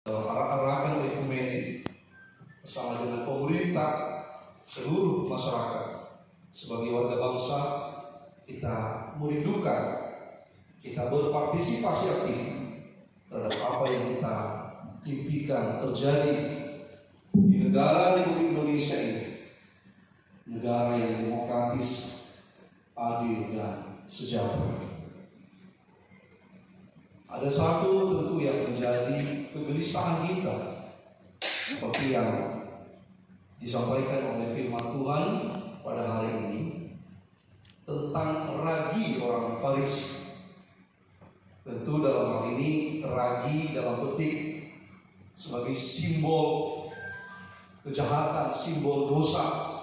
arah-arahan ekumenik bersama dengan pemerintah, seluruh masyarakat. Sebagai warga bangsa, kita merindukan, kita berpartisipasi aktif terhadap apa yang kita impikan terjadi di negara Republik Indonesia ini, negara yang demokratis, adil dan sejahtera. Ada satu tentu yang menjadi kegelisahan kita, seperti yang disampaikan oleh firman Tuhan pada hari ini tentang ragi orang Farisi. Tentu dalam hal ini ragi dalam petik sebagai simbol kejahatan, simbol dosa,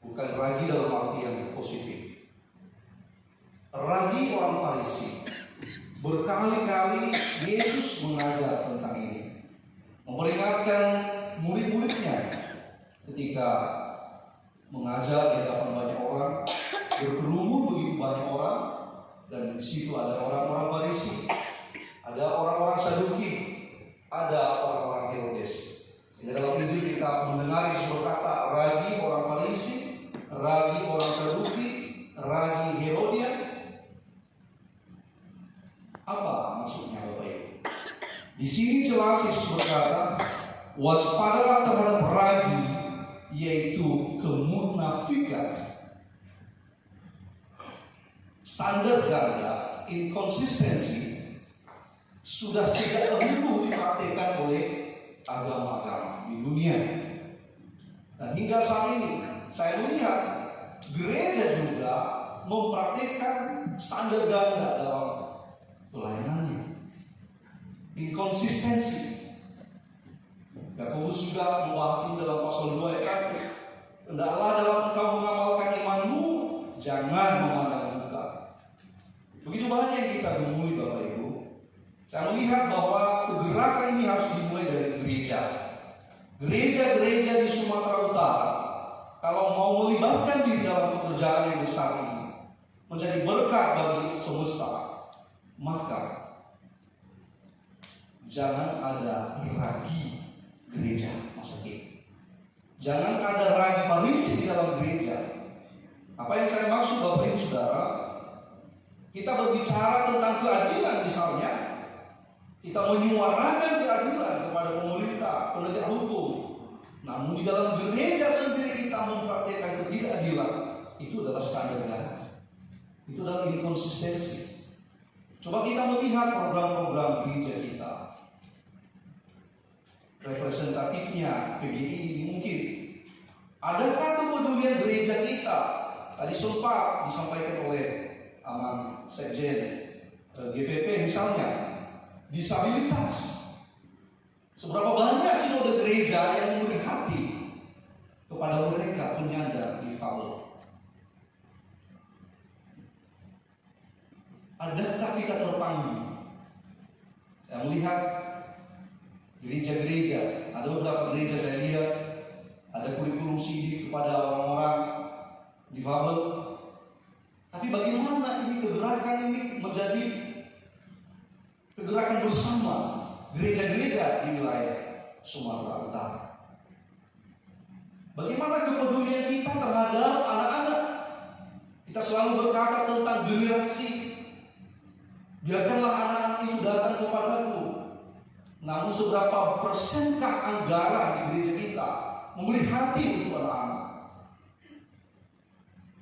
bukan ragi dalam arti yang positif. Ragi orang Farisi, berkali-kali Yesus mengajar tentang ini, memperingatkan murid-muridnya ketika mengajar di hadapan banyak orang, berkerumun begitu banyak orang, dan di situ ada orang-orang Farisi, ada orang-orang Saduki, ada orang-orang Herodes. Sehingga dalam Injil kita mendengar Yesus berkata, ragi orang Farisi, ragi orang Saduki, ragi Herodian. Apa maksudnya Bapak Ibu? Di sini jelas Yesus berkata, waspadalah terhadap ragi, yaitu kemunafikan. Standar ganda, inkonsistensi sudah sejak dahulu dipraktikkan oleh agama-agama di dunia. Dan hingga saat ini saya melihat gereja juga mempraktikkan standar ganda dalam pelayanannya. Inkonsistensi. Yakobus juga membahas ini dalam pasal 2 ayat 1. Hendaklah dalam engkau mengamalkan imanmu, jangan memandang muka. Begitu banyak yang kita temui Bapak Ibu. Saya melihat bahwa kegerakan ini harus dimulai dari gereja. Gereja-gereja di Sumatera Utara, kalau mau melibatkan diri dalam pekerjaan yang besar ini, menjadi berkat bagi semesta, maka jangan ada ragi gereja masa kini. Jangan ada ragi Farisi di dalam gereja. Apa yang saya maksud Bapak Ibu Saudara? Kita berbicara tentang keadilan misalnya, kita menyuarakan keadilan kepada pemerintah, penegak hukum. Namun di dalam gereja sendiri kita mempraktikkan ketidakadilan. Itu adalah standarnya. Itu adalah inkonsistensi. Coba kita melihat program-program gereja kita. Representatifnya PGI mungkin. Adakah kepedulian gereja kita? Tadi sempat disampaikan oleh Aman Sekjen GPP misalnya, disabilitas. Seberapa banyak sinode gereja yang memberi hati kepada mereka penyandang difabel? Adakah kita terpanggil? Saya melihat gereja-gereja, ada beberapa gereja saya lihat ada kurikulum CD kepada orang-orang difabel. Tapi bagaimana ini kegerakan ini menjadi kegerakan bersama gereja-gereja di wilayah Sumatera Utara? Bagaimana kepedulian kita terhadap anak-anak? Kita selalu berkata tentang generasi. Biarkanlah anak-anak itu datang kepadaku. Namun seberapa persenkah anggaran di gereja kita memberi hati untuk anak-anak?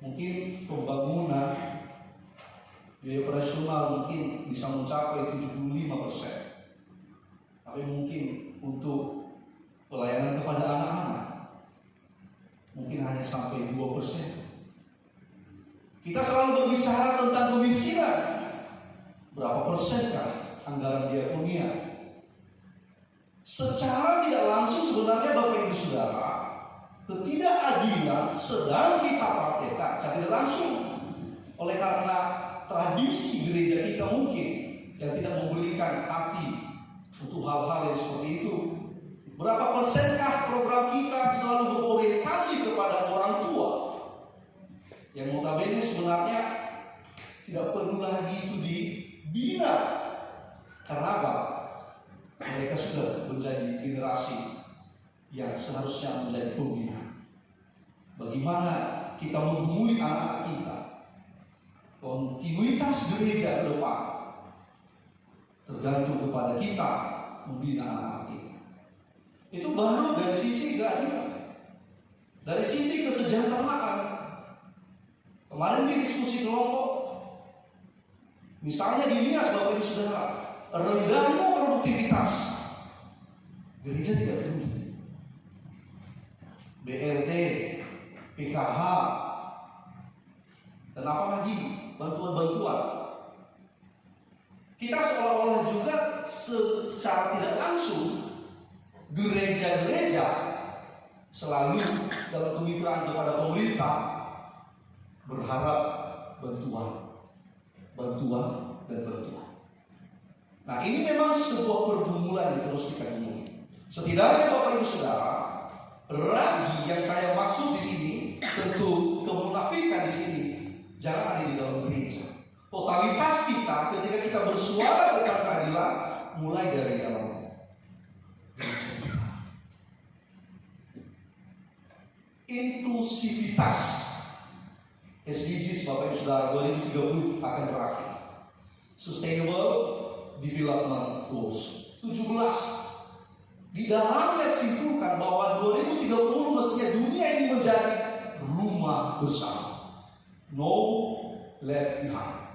Mungkin pembangunan biaya operasional mungkin bisa mencapai 75%. Tapi mungkin untuk pelayanan kepada anak-anak mungkin hanya sampai 2%. Kita selalu berbicara tentang kemiskinan. Berapa persenkah anggaran diakonia? Secara tidak langsung sebenarnya Bapak Ibu Saudara, ketidakadilan sedang kita praktekkan secara tidak langsung. Oleh karena tradisi gereja kita mungkin yang tidak memberikan hati untuk hal-hal yang seperti itu. Berapa persenkah program kita selalu berorientasi kepada orang tua yang notabene sebenarnya tidak perlu lagi itu dibina. Karena apa? Mereka mereka sudah menjadi generasi yang seharusnya menjadi pembina. Bagaimana kita menggumuli anak-anak kita, kontinuitas gereja ke depan tergantung kepada kita membina anak-anak kita. Itu baru dari sisi keadilan, dari sisi kesejahteraan. Kemarin di diskusi kelompok, misalnya di Nias, Bapak Ibu Saudara, rendahnya produktivitas, gereja tidak peduli. BLT, PKH, dan apa lagi, bantuan-bantuan. Kita seolah-olah juga secara tidak langsung, gereja-gereja selalu dalam kemitraan kepada pemerintah berharap bantuan dan bantuan. Nah, ini memang sebuah pergumulan yang terus kita temui. Setidaknya Bapak Ibu Saudara, ragi yang saya maksud di sini, tentu kemunafikan di sini jangan ada di dalam gereja. Totalitas kita ketika kita bersuara tentang keadilan mulai dari dalam gereja kita. Inklusivitas SDGs Bapak Ibu Saudara 2030 akan berakhir. Sustainable Development Goals 17. Di dalamnya simpulkan bahwa 2030 mestinya dunia ini menjadi rumah bersama. No left behind.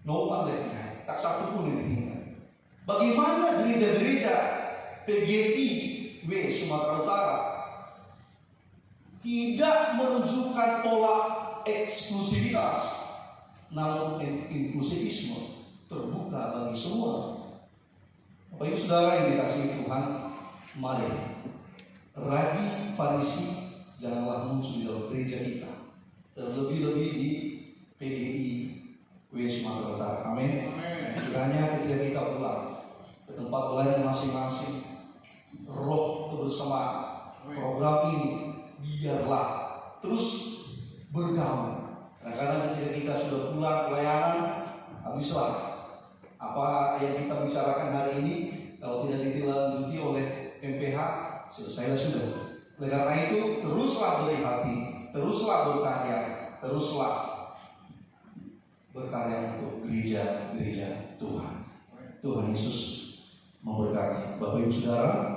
No one left behind. Tak satu pun yang ditinggal. Bagaimana gereja-gereja PGI W Sumatera Utara tidak menunjukkan pola eksklusivitas, namun inklusivisme terbuka bagi semua. Bapak Ibu Saudara yang dikasihi Tuhan, mari ragi Farisi janganlah muncul di dalam gereja kita, terlebih-lebih di PGI W Sumatera Utara. Amin. Kiranya ketika kita pulang ke tempat belajar masing-masing, roh kebersamaan program ini biarlah terus bergaul. Karena ketika kita sudah pulang pelayanan, habislah apa yang kita bicarakan hari ini kalau tidak ditindaklanjuti oleh MPH, selesai sudah. Oleh karena itu, teruslah beri hati, teruslah berkarya, teruslah berkarya untuk gereja-gereja Tuhan. Tuhan Yesus memberkati. Bapak Ibu Saudara.